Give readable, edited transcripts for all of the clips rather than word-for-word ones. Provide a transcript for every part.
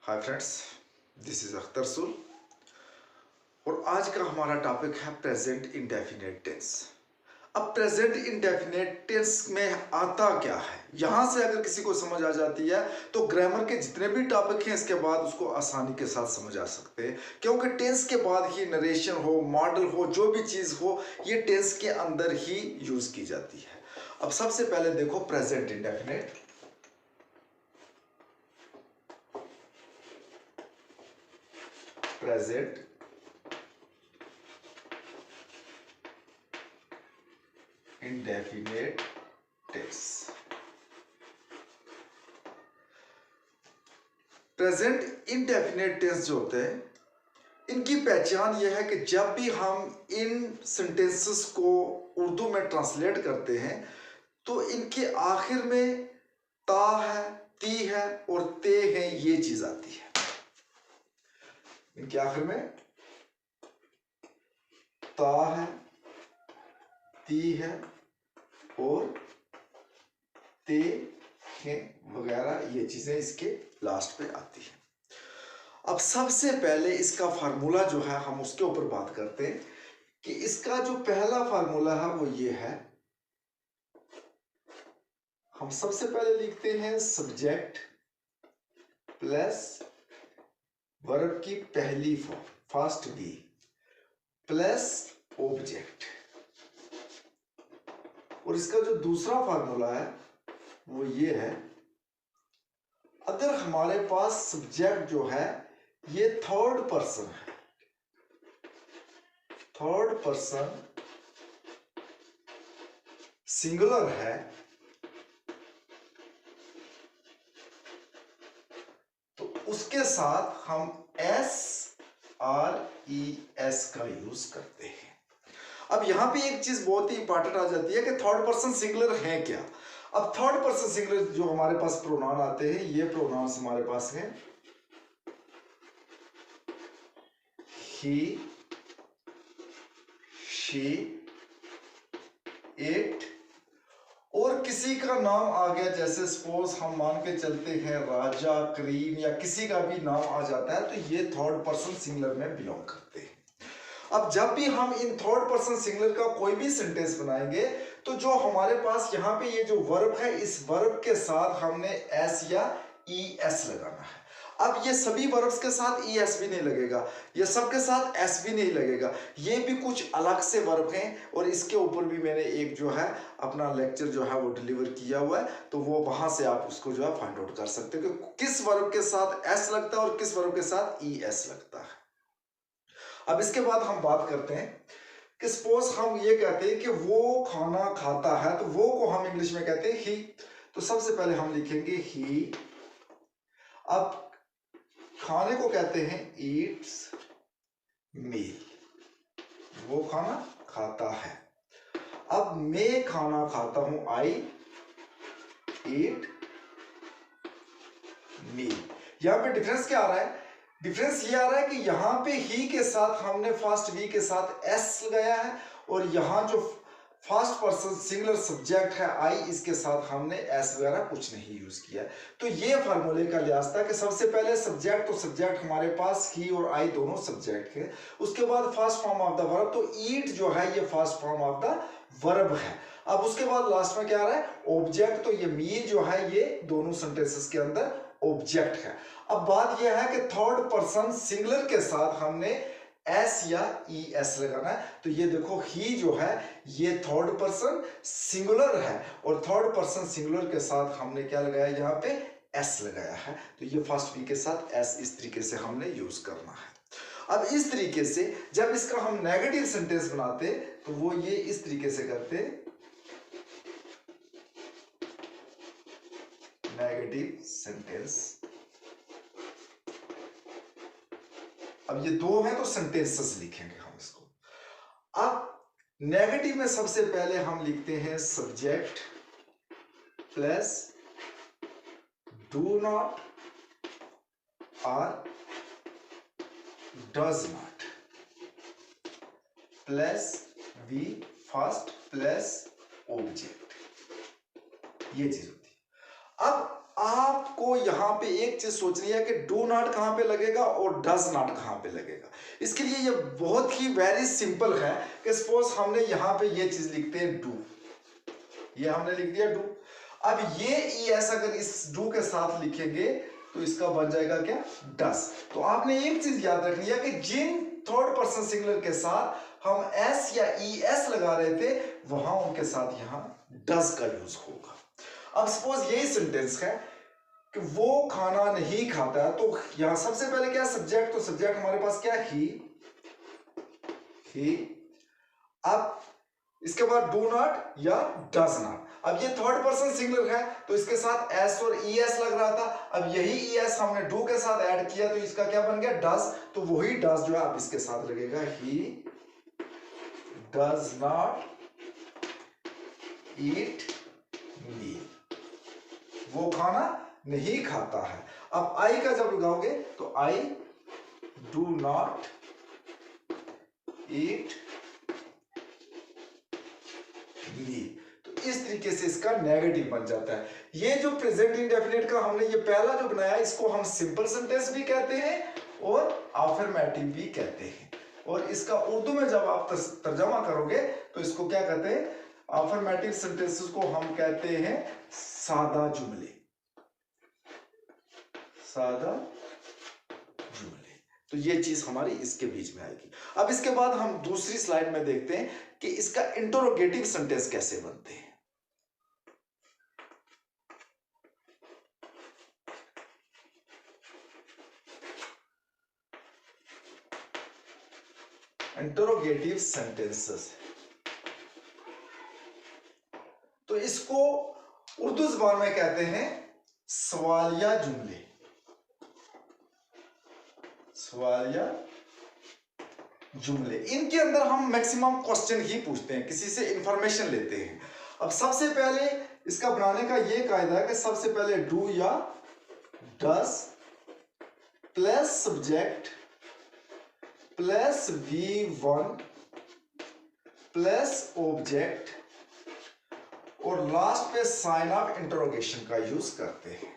Hi friends, this is Akhtar सुल और आज का हमारा टॉपिक है प्रेजेंट इंडेफिनिट टेंस। अब प्रेजेंट इंडेफिनिट टेंस में आता क्या है, यहां से अगर किसी को समझ आ जाती है तो ग्रामर के जितने भी टॉपिक हैं इसके बाद उसको आसानी के साथ समझ आ सकते हैं, क्योंकि टेंस के बाद ही नरेशन हो, मॉडल हो, जो भी चीज हो ये टेंस के अंदर ही यूज की जाती है। अब सबसे पहले देखो present indefinite. Present indefinite tense. Present indefinite tense जो होते हैं इनकी पहचान यह है कि जब भी हम इन सेंटेंसेस को उर्दू में ट्रांसलेट करते हैं तो इनके आखिर में ता है, ती है और ते है, ये चीज आती है। इनके आखिर में ता है, ती है और ते हैं वगैरह, ये चीजें इसके लास्ट पे आती है। अब सबसे पहले इसका फार्मूला जो है हम उसके ऊपर बात करते हैं कि इसका जो पहला फार्मूला है वो ये है। हम सबसे पहले लिखते हैं सब्जेक्ट प्लस वर्ब की पहली form first V plus object, और इसका जो दूसरा फार्मूला है वो ये है। अगर हमारे पास सब्जेक्ट जो है ये थर्ड पर्सन है, थर्ड पर्सन सिंगुलर है, तो उसके साथ हम SRES का यूज करते हैं। अब यहां पे एक चीज बहुत ही इंपॉर्टेंट आ जाती है कि थर्ड पर्सन सिंगुलर है क्या। अब थर्ड पर्सन सिंगुलर जो हमारे पास प्रोनाउन आते हैं, ये प्रोनाउंस हमारे पास हैं ही, शी, इट, और किसी का नाम आ गया, जैसे सपोज हम मान के चलते हैं राजा, करीम, या किसी का भी नाम आ जाता है तो ये थर्ड पर्सन सिंगुलर में बिलोंग करते हैं। अब जब भी हम इन थर्ड पर्सन सिंगुलर का कोई भी सेंटेंस बनाएंगे तो जो हमारे पास यहाँ पे ये जो वर्ब है, इस वर्ब के साथ हमने एस या ES लगाना है। अब ये सभी वर्ब्स के साथ ES भी नहीं लगेगा, ये सबके साथ S भी नहीं लगेगा, ये भी कुछ अलग से वर्ब हैं, और इसके ऊपर भी मैंने एक जो है अपना लेक्चर जो है वो डिलीवर किया हुआ है, तो वो वहां से आप उसको जो है फाइंड आउट कर सकते हो कि किस वर्ब के साथ S लगता है और किस वर्ब के साथ ES लगता है। अब इसके बाद हम बात करते हैं कि सपोज हम ये कहते हैं कि वो खाना खाता है, तो वो को हम इंग्लिश में कहते हैं ही, तो सबसे पहले हम लिखेंगे ही। अब खाने को कहते हैं ईट्स मील, वो खाना खाता है। अब मैं खाना खाता हूं, आई ईट मील। यहां पे डिफरेंस क्या आ रहा है? डिफरेंस ये आ रहा है कि यहां पे ही के साथ हमने फर्स्ट वी के साथ एस लगाया है, और यहां जो फर्स्ट पर्सन सिंगुलर सब्जेक्ट है आई, इसके साथ हमने एस वगैरह कुछ नहीं यूज किया। तो ये फार्मूले का लिहाज था कि सबसे पहले सब्जेक्ट, तो सब्जेक्ट हमारे पास ही और आई दोनों सब्जेक्ट है, उसके बाद first form of the verb, तो ईट जो है ये first form of the verb है। अब उसके बाद लास्ट में क्या आ रहा है? ऑब्जेक्ट, तो ये मील जो है ये दोनों सेंटेंसेस के अंदर ऑब्जेक्ट है। अब बात यह है कि थर्ड पर्सन सिंगुलर के साथ हमने एस या ES लगाना है, तो ये देखो ही जो है ये थर्ड पर्सन सिंगुलर है, और थर्ड पर्सन सिंगुलर के साथ हमने क्या लगाया, यहाँ पे S लगाया है, तो ये फर्स्ट वी के साथ S इस तरीके से हमने यूज करना है। अब इस तरीके से जब इसका हम नेगेटिव सेंटेंस बनाते तो वो ये इस तरीके से करते, नेगेटिव सेंटेंस। अब ये दो हैं तो सेंटेंसेस लिखेंगे हम इसको। अब नेगेटिव में सबसे पहले हम लिखते हैं सब्जेक्ट प्लस डू नॉट और does not plus V first plus object, ये चीज होती है। अब आप आपको यहाँ पे एक चीज सोचनी है कि डू नॉट कहाँ पे लगेगा और डज नॉट कहाँ पे लगेगा। इसके लिए ये बहुत ही वेरी सिंपल है कि सपोज हमने यहाँ पे ये चीज लिखते हैं डू, ये हमने लिख दिया डू। अब ये ES अगर इस डू के साथ लिखेंगे तो इसका बन जाएगा क्या, डस। तो आपने एक चीज याद रखनी है कि जिन थर्ड पर्सन सिंगुलर के साथ हम S या ES लगा रहे थे वहां उनके साथ यहां डस का यूज होगा। अब सपोज यही सेंटेंस है कि वो खाना नहीं खाता है, तो यहां सबसे पहले क्या सब्जेक्ट, तो सब्जेक्ट हमारे पास क्या ही। अब इसके बाद डू नॉट या डज नॉट। अब ये थर्ड पर्सन सिंगुलर है तो इसके साथ S और ES लग रहा था, अब यही ES हमने डू के साथ ऐड किया तो इसका क्या बन गया, डज। तो वही डज जो है अब इसके साथ लगेगा, ही डज नॉट ईट मील, वो खाना नहीं खाता है। अब आई का जब लगाओगे तो आई डू नॉट ईट मील, तो इस तरीके से इसका नेगेटिव बन जाता है। ये जो प्रेजेंट इंडेफिनिट का हमने ये पहला जो बनाया इसको हम सिंपल सेंटेंस भी कहते हैं और अफर्मेटिव भी कहते हैं। और इसका उर्दू में जब आप तर्जमा करोगे तो इसको क्या कहते हैं, अफर्मेटिव सेंटेंसेस को हम कहते हैं सादा जुमले, सादा जुमले। तो ये चीज हमारी इसके बीच में आएगी। अब इसके बाद हम दूसरी स्लाइड में देखते हैं कि इसका इंटरोगेटिव सेंटेंस कैसे बनते हैं। इंटरोगेटिव सेंटेंसेस, तो इसको उर्दू जुबान में कहते हैं सवालिया जुमले, सवालिया जुमले। इनके अंदर हम मैक्सिमम क्वेश्चन ही पूछते हैं, किसी से इंफॉर्मेशन लेते हैं। अब सबसे पहले इसका बनाने का ये कायदा है कि सबसे पहले डू या does plus subject plus V1 plus object और लास्ट पे साइन ऑफ इंटरोगेशन का यूज करते हैं।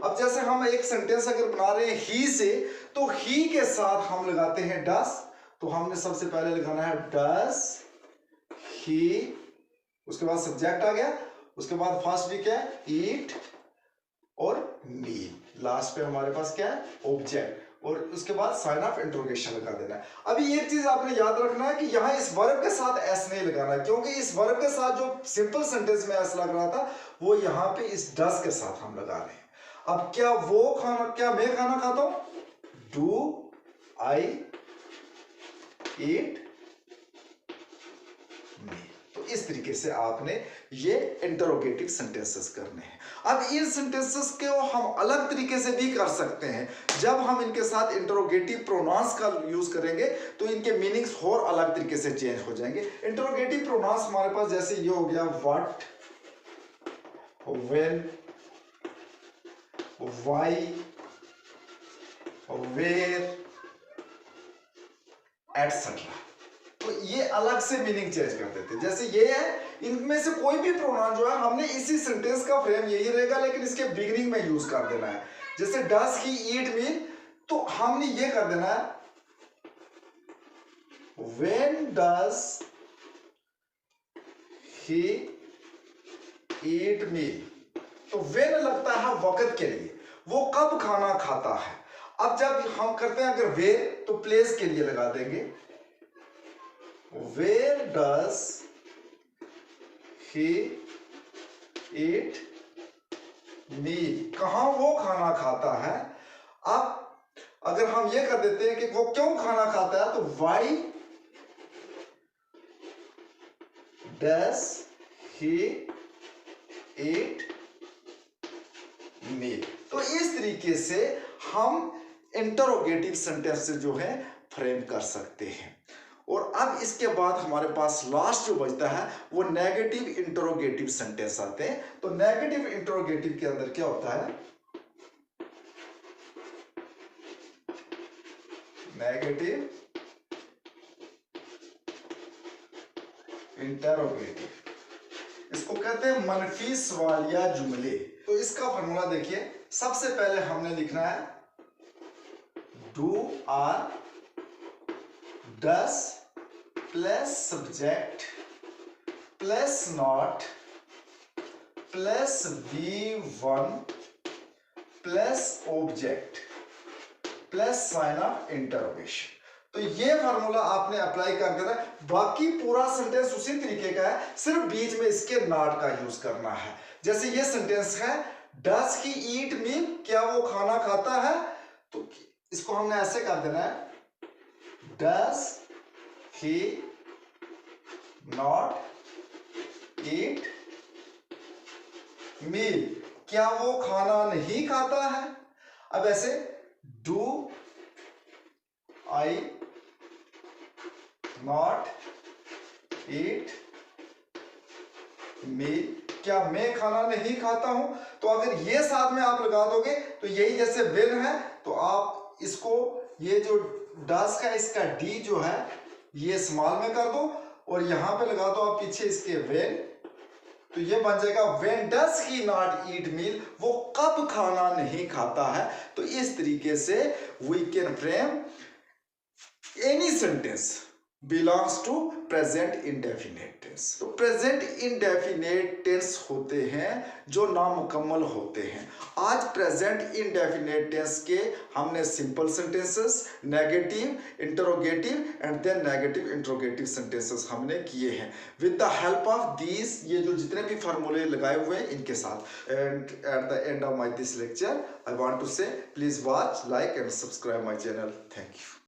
अब जैसे हम एक सेंटेंस अगर बना रहे हैं ही से, तो ही के साथ हम लगाते हैं डस, तो हमने सबसे पहले लगाना है डस ही, उसके बाद सब्जेक्ट आ गया, उसके बाद फर्स्ट भी क्या है ईट और मील, लास्ट पे हमारे पास क्या है ऑब्जेक्ट, और उसके बाद साइन ऑफ इंटरोगेशन लगा देना है। अभी एक चीज आपने याद रखना है कि यहाँ इस वर्ब के साथ एस नहीं लगाना, क्योंकि इस वर्ब के साथ जो सिंपल सेंटेंस में एस लग रहा था वो यहाँ पे इस डस के साथ हम लगा रहे हैं। अब क्या वो खाना, क्या मैं खाना खाता हूं, डू आई ईट मी। तो इस तरीके से आपने ये इंटरोगेटिव सेंटेंसेस करने हैं। अब इन सेंटेंसेस को हम अलग तरीके से भी कर सकते हैं। जब हम इनके साथ इंटरोगेटिव प्रोनाउंस का यूज करेंगे तो इनके मीनिंग्स और अलग तरीके से चेंज हो जाएंगे। इंटरोगेटिव प्रोनाउंस हमारे पास जैसे ये हो गया what, when, why, where, etcetera. तो ये अलग से मीनिंग चेंज कर देते हैं। जैसे ये है, इनमें से कोई भी प्रोनाउन जो है हमने इसी सेंटेंस का फ्रेम यही रहेगा, लेकिन इसके बिगिनिंग में यूज कर देना है। जैसे डस ही ईट मील, तो हमने ये कर देना है व्हेन डस ही ईट मील। तो व्हेन लगता है वक्त के लिए, वो कब खाना खाता है। अब जब हम करते हैं अगर वेयर, तो प्लेस के लिए लगा देंगे वेयर डस ही ईट मील, कहां वो खाना खाता है। अब अगर हम ये कर देते हैं कि वो क्यों खाना खाता है, तो वाई डस ही ईट मील। तो इस तरीके से हम इंटरोगेटिव सेंटेंस जो है फ्रेम कर सकते हैं। और अब इसके बाद हमारे पास लास्ट जो बचता है वो नेगेटिव इंटरोगेटिव सेंटेंस आते हैं। तो नेगेटिव इंटरोगेटिव के अंदर क्या होता है, नेगेटिव इंटरोगेटिव, इसको कहते हैं मनफी सवालिया जुमले। तो इसका फॉर्मूला देखिए, सबसे पहले हमने लिखना है do or does plus subject plus not plus V1 plus object plus sign of interrogation. तो ये फार्मूला आपने अप्लाई कर देना है। बाकी पूरा सेंटेंस उसी तरीके का है, सिर्फ बीच में इसके नॉट का यूज करना है। जैसे ये सेंटेंस है डस ही ईट मील, क्या वो खाना खाता है, तो इसको हमने ऐसे कर देना है डस ही नॉट ईट मील, क्या वो खाना नहीं खाता है। अब ऐसे डू आई नॉट ईट मील, क्या मैं खाना नहीं खाता हूं। तो अगर ये साथ में आप लगा दोगे तो यही जैसे विल है, तो आप इसको ये जो डस का इसका डी जो है ये स्मॉल में कर दो और यहां पे लगा दो आप पीछे इसके वेन, तो ये बन जाएगा when does he not eat मील, वो कब खाना नहीं खाता है। तो इस तरीके से we can frame any sentence belongs to present indefinite tense. तो प्रेजेंट इंडेफिनिट टेंस होते हैं जो नामुकम्मल होते हैं। आज प्रेजेंट इंडेफिनिट टेंस के हमने simple sentences, negative, interrogative and then negative interrogative sentences हमने किए हैं। With the help of these, ये जो जितने भी फार्मूले लगाए हुए हैं इनके साथ, and at the end of my this lecture I want to say please watch, like and subscribe my channel. Thank you.